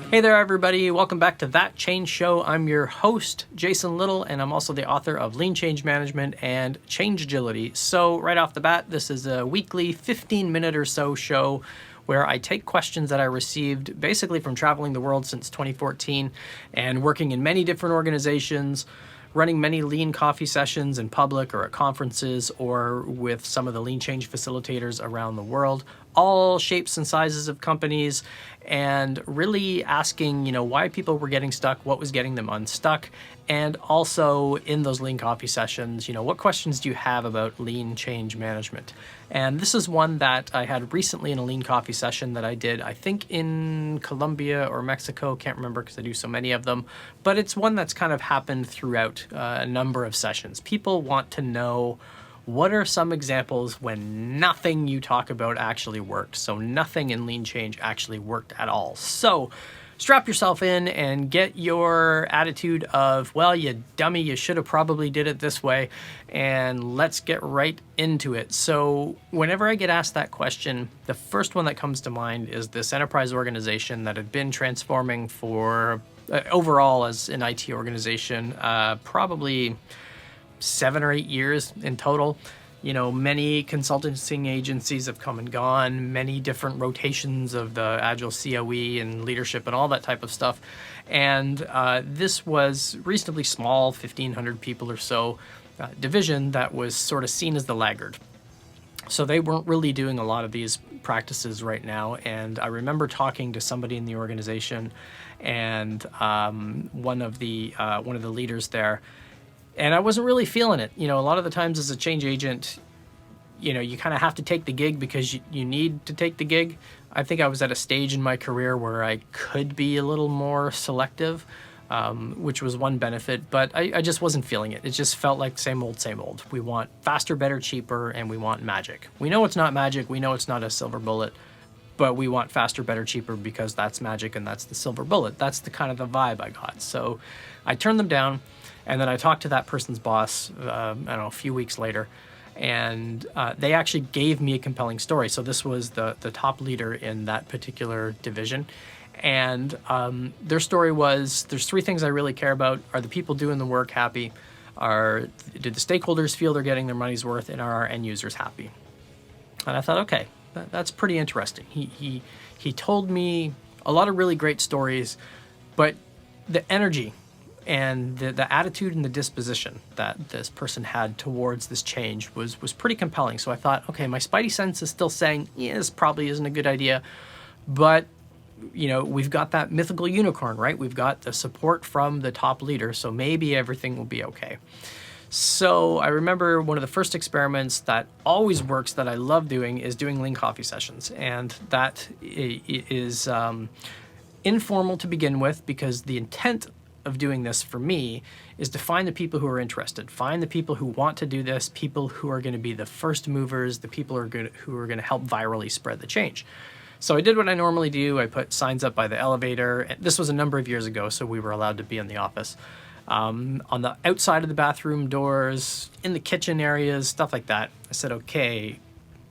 Hey there, everybody. Welcome back to That Change Show. I'm your host, Jason Little, and I'm also the author of Lean Change Management and Change Agility. So right off the bat, this is a weekly 15-minute or so show where I take questions that I received basically from traveling the world since 2014 and working in many different organizations, running many lean coffee sessions in public or at conferences or with some of the lean change facilitators around the world, all shapes and sizes of companies, and really asking, why people were getting stuck, what was getting them unstuck, and also in those lean coffee sessions, what questions do you have about lean change management? And this is one that I had recently in a lean coffee session that I did, I think in Colombia or Mexico, can't remember because I do so many of them, but it's one that's kind of happened throughout a number of sessions. People want to know, what are some examples when nothing you talk about actually worked? So nothing in lean change actually worked at all. So strap yourself in and get your attitude of, well, you dummy, you should have probably did it this way, and let's get right into it. So whenever I get asked that question, the first one that comes to mind is this enterprise organization that had been transforming for overall as an IT organization, probably 7 or 8 years in total. Many consulting agencies have come and gone, many different rotations of the Agile COE and leadership and all that type of stuff. And this was reasonably small, 1,500 people or so, division that was sort of seen as the laggard. So they weren't really doing a lot of these practices right now. And I remember talking to somebody in the organization and one of the leaders there, and I wasn't really feeling it. A lot of the times as a change agent, you kind of have to take the gig because you need to take the gig. I think I was at a stage in my career where I could be a little more selective, which was one benefit, but I just wasn't feeling it. It just felt like same old, same old. We want faster, better, cheaper, and we want magic. We know it's not magic. We know it's not a silver bullet, but we want faster, better, cheaper because that's magic and that's the silver bullet. That's the kind of the vibe I got. So I turned them down. And then I talked to that person's boss, a few weeks later, and they actually gave me a compelling story. So this was the top leader in that particular division. And their story was, there's 3 things I really care about. Are the people doing the work happy? Did the stakeholders feel they're getting their money's worth? And are our end users happy? And I thought, okay, that's pretty interesting. He told me a lot of really great stories, but the energy and the attitude and the disposition that this person had towards this change was pretty compelling. So I thought, okay, my spidey sense is still saying, yeah, this probably isn't a good idea. But, we've got that mythical unicorn, right? We've got the support from the top leader, so maybe everything will be okay. So I remember one of the first experiments that always works that I love doing is doing lean coffee sessions. And that is informal to begin with, because the intent of doing this for me is to find the people who are interested, find the people who want to do this, people who are going to be the first movers, the people who are going to help virally spread the change. So I did what I normally do. I put signs up by the elevator. This was a number of years ago, so we were allowed to be in the office. On the outside of the bathroom doors, in the kitchen areas, stuff like that. I said, okay,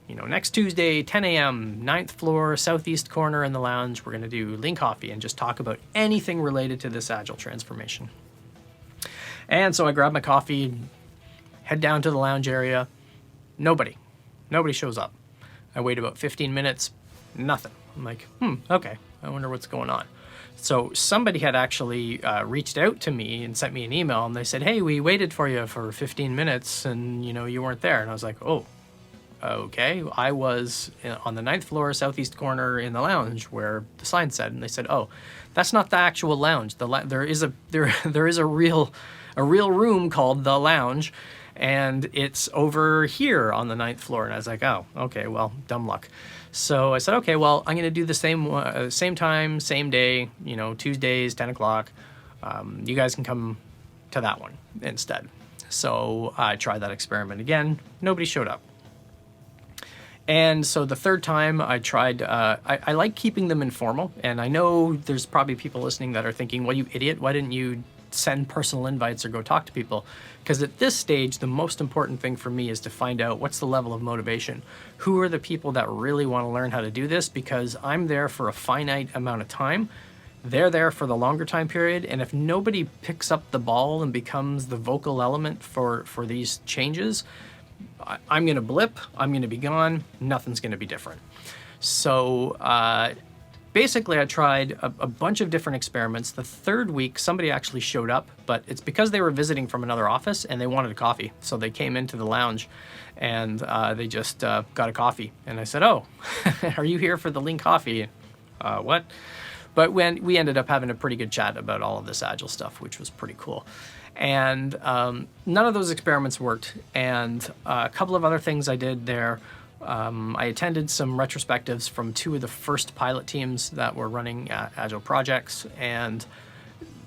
next Tuesday, 10 a.m., 9th floor, southeast corner in the lounge, we're going to do lean coffee and just talk about anything related to this Agile transformation. And so I grab my coffee, head down to the lounge area. Nobody shows up. I wait about 15 minutes, nothing. I'm like, okay, I wonder what's going on. So somebody had actually reached out to me and sent me an email, and they said, hey, we waited for you for 15 minutes and, you weren't there. And I was like, oh. Okay, I was on the 9th floor, southeast corner in the lounge where the sign said, and they said, "Oh, that's not the actual lounge. There is a real room called the lounge, and it's over here on the 9th floor." And I was like, "Oh, okay, well, dumb luck." So I said, "Okay, well, I'm going to do the same time, same day, Tuesdays, 10 o'clock. You guys can come to that one instead." So I tried that experiment again. Nobody showed up. And so the third time I tried, I like keeping them informal. And I know there's probably people listening that are thinking, well, you idiot, why didn't you send personal invites or go talk to people? Because at this stage, the most important thing for me is to find out what's the level of motivation. Who are the people that really want to learn how to do this? Because I'm there for a finite amount of time. they're there for the longer time period. And if nobody picks up the ball and becomes the vocal element for these changes, I'm going to blip, I'm going to be gone, nothing's going to be different. So basically I tried a bunch of different experiments. The third week, somebody actually showed up, but it's because they were visiting from another office and they wanted a coffee. So they came into the lounge and they just got a coffee. And I said, "Oh, are you here for the Lean coffee?" What? But when we ended up having a pretty good chat about all of this Agile stuff, which was pretty cool. And none of those experiments worked. And a couple of other things I did there. I attended some retrospectives from 2 of the first pilot teams that were running Agile projects, and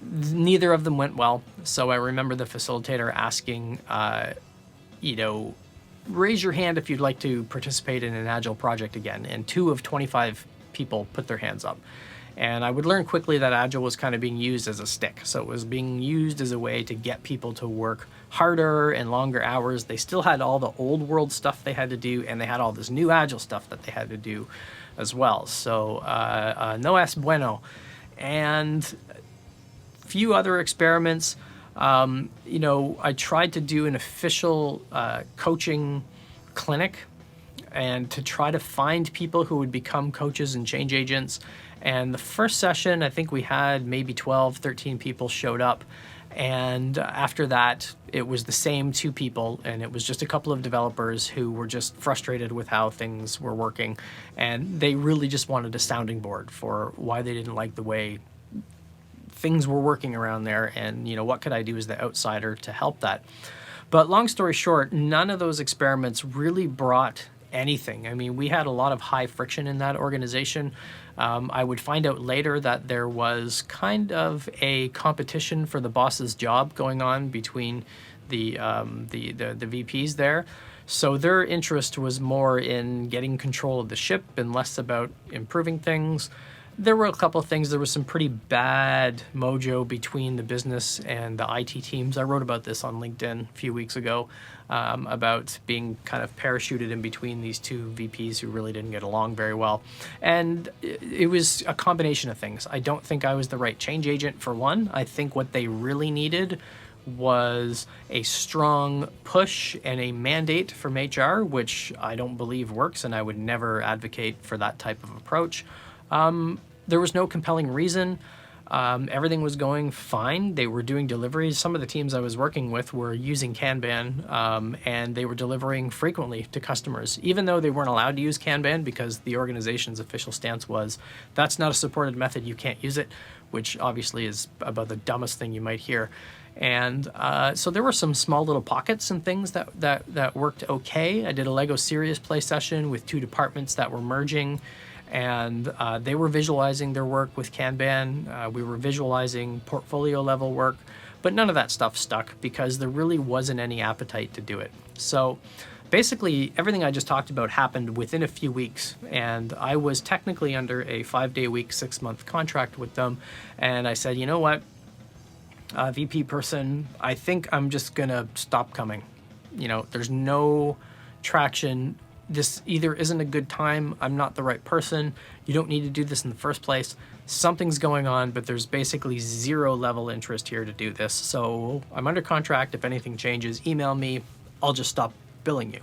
neither of them went well. So I remember the facilitator asking, raise your hand if you'd like to participate in an Agile project again. And 2 of 25 people put their hands up. And I would learn quickly that Agile was kind of being used as a stick. So it was being used as a way to get people to work harder and longer hours. They still had all the old world stuff they had to do, and they had all this new Agile stuff that they had to do as well. So no es bueno. And a few other experiments. I tried to do an official coaching clinic and to try to find people who would become coaches and change agents. And the first session, I think we had maybe 12, 13 people showed up. And after that, it was the same 2 people, and it was just a couple of developers who were just frustrated with how things were working. And they really just wanted a sounding board for why they didn't like the way things were working around there, and what could I do as the outsider to help that. But long story short, none of those experiments really brought anything. I mean, we had a lot of high friction in that organization. I would find out later that there was kind of a competition for the boss's job going on between the VPs there. So their interest was more in getting control of the ship and less about improving things. There were a couple of things. There was some pretty bad mojo between the business and the IT teams. I wrote about this on LinkedIn a few weeks ago, about being kind of parachuted in between these 2 VPs who really didn't get along very well. And it was a combination of things. I don't think I was the right change agent, for one. I think what they really needed was a strong push and a mandate from HR, which I don't believe works, and I would never advocate for that type of approach. There was no compelling reason. Everything was going fine. They were doing deliveries. Some of the teams I was working with were using Kanban, and they were delivering frequently to customers, even though they weren't allowed to use Kanban because the organization's official stance was, that's not a supported method, you can't use it, which obviously is about the dumbest thing you might hear. And so there were some small little pockets and things that worked okay. I did a Lego Serious Play session with 2 departments that were merging, and they were visualizing their work with Kanban. We were visualizing portfolio level work, but none of that stuff stuck because there really wasn't any appetite to do it. So basically everything I just talked about happened within a few weeks, and I was technically under a 5-day-a-week, 6-month contract with them. And I said, you know what, VP person, I think I'm just gonna stop coming. There's no traction. This either isn't a good time, I'm not the right person, you don't need to do this in the first place, something's going on, but there's basically 0 level interest here to do this. So I'm under contract. If anything changes, email me, I'll just stop billing you.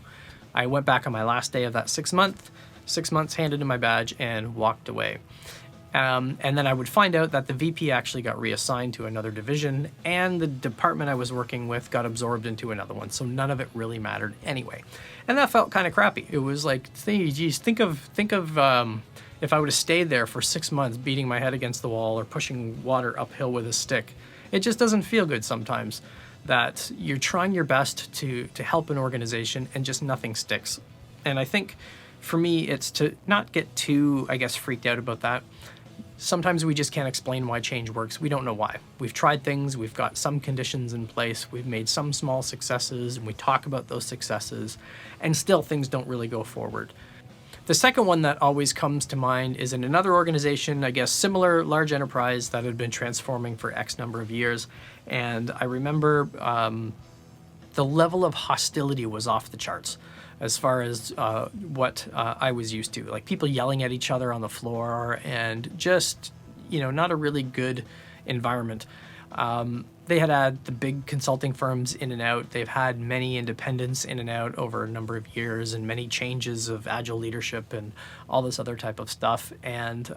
I went back on my last day of that 6 months, handed in my badge, and walked away. And then I would find out that the VP actually got reassigned to another division, and the department I was working with got absorbed into another one. So none of it really mattered anyway. And that felt kind of crappy. It was like, geez, think of if I would have stayed there for 6 months beating my head against the wall or pushing water uphill with a stick. It just doesn't feel good sometimes that you're trying your best to help an organization and just nothing sticks. And I think for me, it's to not get too, freaked out about that. Sometimes we just can't explain why change works. We don't know why. We've tried things, we've got some conditions in place, we've made some small successes, and we talk about those successes, and still things don't really go forward. The second one that always comes to mind is in another organization, similar large enterprise that had been transforming for X number of years. And I remember the level of hostility was off the charts as far as what I was used to. Like people yelling at each other on the floor and just, not a really good environment. They had the big consulting firms in and out. They've had many independents in and out over a number of years, and many changes of agile leadership and all this other type of stuff. And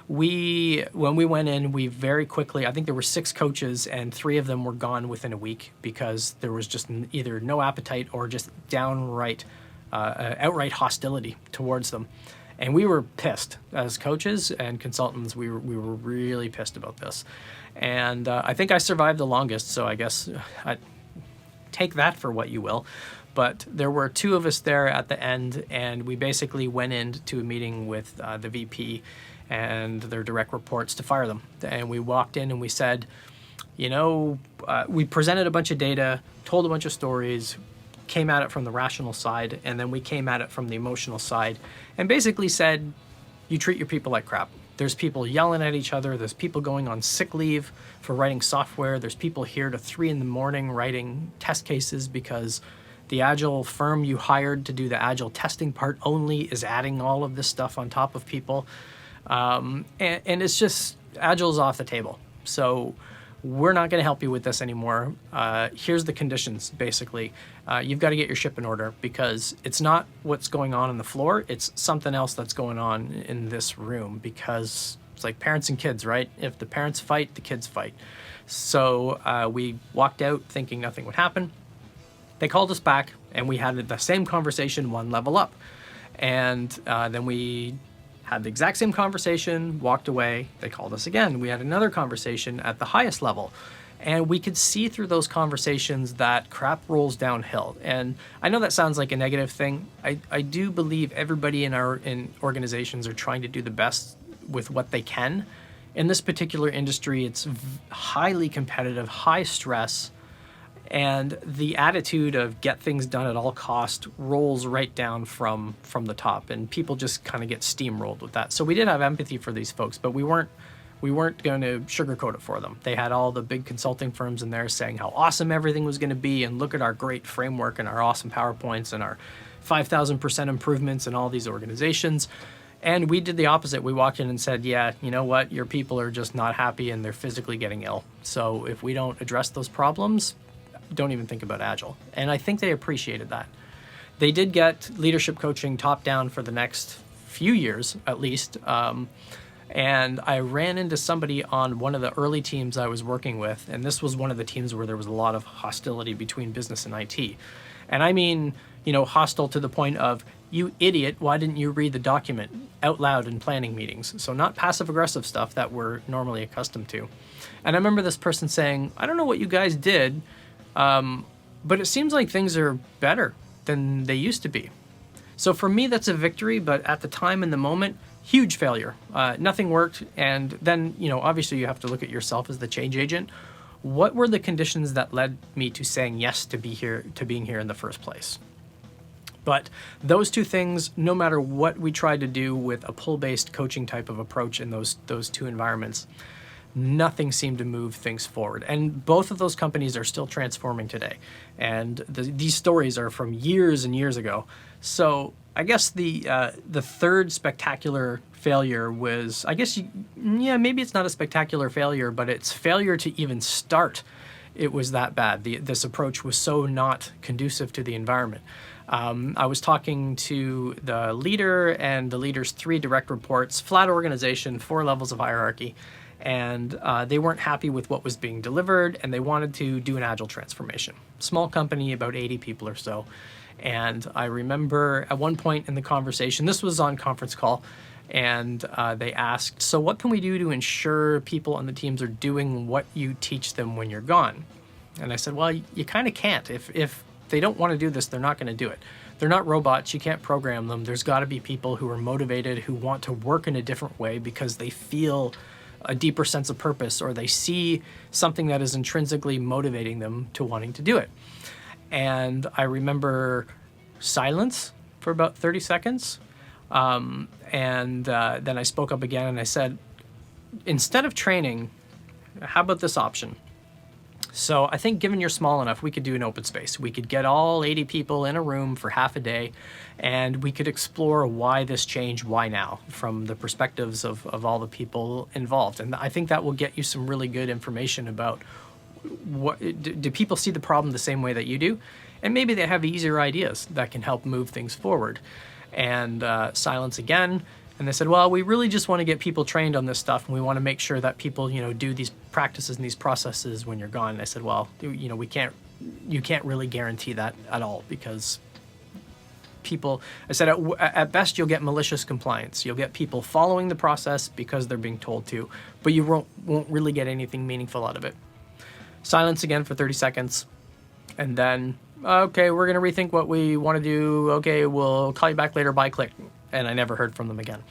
when we went in, we very quickly, I think there were 6 coaches, and 3 of them were gone within a week because there was just either no appetite or just outright hostility towards them. And we were pissed as coaches and consultants. We were really pissed about this. And I think I survived the longest, so I guess I take that for what you will. But there were 2 of us there at the end, and we basically went into a meeting with the VP and their direct reports to fire them. And we walked in and we said, we presented a bunch of data, told a bunch of stories, came at it from the rational side, and then we came at it from the emotional side, and basically said, you treat your people like crap. There's people yelling at each other. There's people going on sick leave for writing software. There's people here to 3 a.m. writing test cases because the Agile firm you hired to do the Agile testing part only is adding all of this stuff on top of people. And it's just, Agile's off the table. So we're not going to help you with this anymore. Here's the conditions, basically. You've got to get your ship in order because it's not what's going on the floor. It's something else that's going on in this room, because it's like parents and kids, right? If the parents fight, the kids fight. So we walked out thinking nothing would happen. They called us back and we had the same conversation 1 level up. And then we had the exact same conversation, walked away. They called us again. We had another conversation at the highest level. And we could see through those conversations that crap rolls downhill. And I know that sounds like a negative thing. I do believe everybody in organizations are trying to do the best with what they can. In this particular industry, it's highly competitive, high stress, and the attitude of get things done at all cost rolls right down from the top, and people just kind of get steamrolled with that. So we did have empathy for these folks, but we weren't going to sugarcoat it for them. They had all the big consulting firms in there saying how awesome everything was going to be, and look at our great framework and our awesome PowerPoints and our 5,000% improvements in all these organizations. And we did the opposite. We walked in and said, yeah, you know what? Your people are just not happy and they're physically getting ill. So if we don't address those problems, don't even think about Agile. And I think they appreciated that. They did get leadership coaching top down for the next few years, at least. And I ran into somebody on one of the early teams I was working with, and this was one of the teams where there was a lot of hostility between business and IT. And I mean, hostile to the point of, you idiot, why didn't you read the document out loud in planning meetings? So not passive-aggressive stuff that we're normally accustomed to. And I remember this person saying, I don't know what you guys did, but it seems like things are better than they used to be. So for me, that's a victory, but at the time, in the moment, huge failure. Nothing worked. And then, obviously you have to look at yourself as the change agent. What were the conditions that led me to saying yes to being here in the first place? But those 2 things, no matter what we tried to do with a pull-based coaching type of approach in those 2 environments, nothing seemed to move things forward. And both of those companies are still transforming today. And these stories are from years and years ago. So I guess the third spectacular failure was, maybe it's not a spectacular failure, but it's failure to even start. It was that bad. This approach was so not conducive to the environment. I was talking to the leader and the leader's 3 direct reports, flat organization, 4 levels of hierarchy. And they weren't happy with what was being delivered, and they wanted to do an agile transformation. Small company, about 80 people or so. And I remember at one point in the conversation, this was on conference call, and they asked, so what can we do to ensure people on the teams are doing what you teach them when you're gone? And I said, well, you kind of can't. If they don't want to do this, they're not going to do it. They're not robots. You can't program them. There's got to be people who are motivated, who want to work in a different way because they feel a deeper sense of purpose, or they see something that is intrinsically motivating them to wanting to do it. And I remember silence for about 30 seconds. And then I spoke up again and I said, instead of training, how about this option? So I think given you're small enough, we could do an open space. We could get all 80 people in a room for half a day, and we could explore why this change, why now, from the perspectives of all the people involved. And I think that will get you some really good information about what do people see the problem the same way that you do, and maybe they have easier ideas that can help move things forward. And silence again. And they said, well, we really just want to get people trained on this stuff, and we want to make sure that people, do these practices and these processes when you're gone. And I said, well, you can't really guarantee that at all, because people, I said, at best, you'll get malicious compliance. You'll get people following the process because they're being told to, but you won't really get anything meaningful out of it. Silence again for 30 seconds. And then, okay, we're going to rethink what we want to do. Okay, we'll call you back later. Bye, click. And I never heard from them again.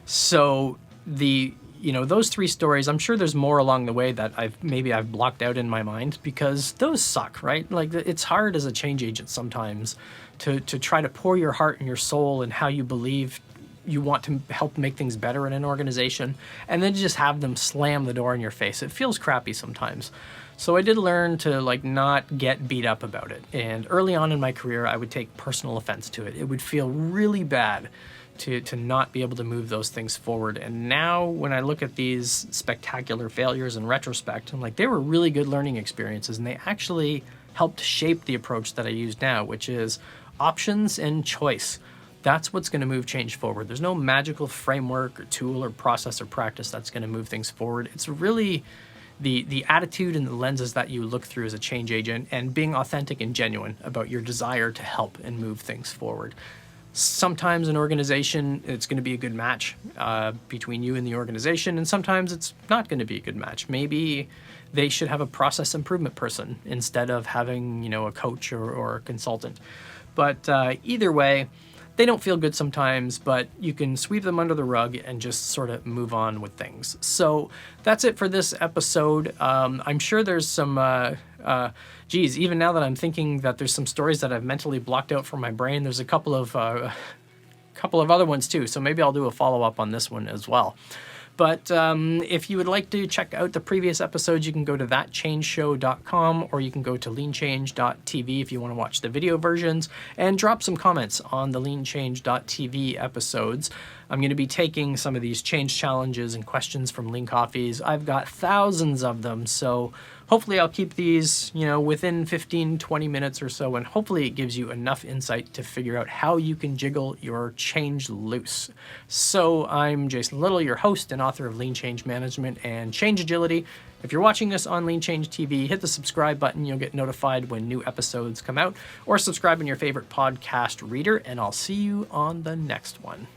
So those 3 stories, I'm sure there's more along the way that I've blocked out in my mind, because those suck, right? Like, it's hard as a change agent sometimes to try to pour your heart and your soul and how you believe you want to help make things better in an organization, and then just have them slam the door in your face. It feels crappy sometimes. So I did learn to not get beat up about it. And early on in my career, I would take personal offense to it. It would feel really bad to not be able to move those things forward. And now when I look at these spectacular failures in retrospect, I'm like, they were really good learning experiences, and they actually helped shape the approach that I use now, which is options and choice. That's what's going to move change forward. There's no magical framework or tool or process or practice that's going to move things forward. It's really the attitude and the lenses that you look through as a change agent, and being authentic and genuine about your desire to help and move things forward. Sometimes an organization, it's going to be a good match between you and the organization, and sometimes it's not going to be a good match. Maybe they should have a process improvement person instead of having, a coach or a consultant. But either way, they don't feel good sometimes, but you can sweep them under the rug and just sort of move on with things. So that's it for this episode. I'm sure there's some, even now that I'm thinking that there's some stories that I've mentally blocked out from my brain, there's a couple of other ones too. So maybe I'll do a follow-up on this one as well. But if you would like to check out the previous episodes, you can go to thatchangeshow.com, or you can go to leanchange.tv if you want to watch the video versions, and drop some comments on the leanchange.tv episodes. I'm going to be taking some of these change challenges and questions from Lean Coffees. I've got thousands of them, so hopefully I'll keep these, within 15, 20 minutes or so, and hopefully it gives you enough insight to figure out how you can jiggle your change loose. So I'm Jason Little, your host and author of Lean Change Management and Change Agility. If you're watching this on Lean Change TV, hit the subscribe button. You'll get notified when new episodes come out, or subscribe in your favorite podcast reader, and I'll see you on the next one.